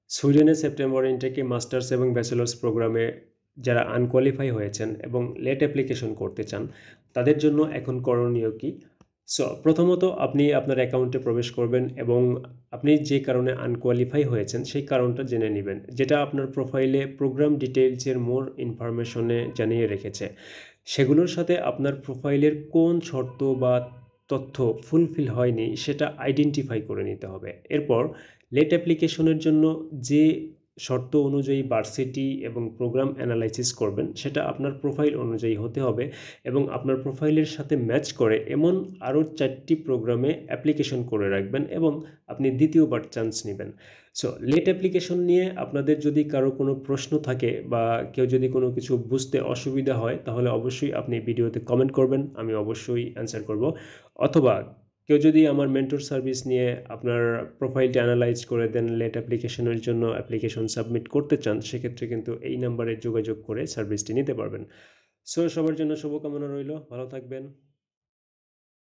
সুইডেনে September ইনটেকে masters এবং bachelors প্রোগ্রামে যারা আনকোয়ালিফাই হয়েছেন এবং লেট অ্যাপ্লিকেশন করতে চান, তাদের জন্য এখন করণীয় কি? সো প্রথমত আপনি আপনার অ্যাকাউন্টে প্রবেশ করবেন এবং আপনি যে কারণে আনকোয়ালিফাই হয়েছেন সেই কারণটা জেনে নেবেন, যেটা আপনার প্রোফাইলে প্রোগ্রাম ডিটেইলসের মোর ইনফরমেশনে জানিয়ে রেখেছে। সেগুলোর সাথে আপনার প্রোফাইলের কোন শর্ত বা তথ্য ফুলফিল হয়নি সেটা আইডেন্টিফাই করে নিতে হবে। এরপর লেট অ্যাপ্লিকেশনের জন্য যে শর্ত অনুযায়ী ভার্সিটি এবং প্রোগ্রাম অ্যানালাইসিস করবেন সেটা আপনার প্রোফাইল অনুযায়ী হতে হবে এবং আপনার প্রোফাইলের সাথে ম্যাচ করে এমন আরও 4টি প্রোগ্রামে অ্যাপ্লিকেশন করে রাখবেন এবং আপনি দ্বিতীয়বার চান্স নেবেন। সো লেট অ্যাপ্লিকেশন নিয়ে আপনাদের যদি কারো কোনো প্রশ্ন থাকে বা কেউ যদি কোনো কিছু বুঝতে অসুবিধা হয়, তাহলে অবশ্যই আপনি ভিডিওতে কমেন্ট করবেন, আমি অবশ্যই অ্যান্সার করব। অথবা কেউ যদি আমার মেন্টর সার্ভিস নিয়ে আপনার প্রোফাইলটা অ্যানালাইজ করে দেন, লেট অ্যাপ্লিকেশনের জন্য অ্যাপ্লিকেশন সাবমিট করতে চান, সেক্ষেত্রে কিন্তু এই নাম্বারে যোগাযোগ করে সার্ভিসটি নিতে পারবেন। সো সবার জন্য শুভকামনা রইল, ভালো থাকবেন।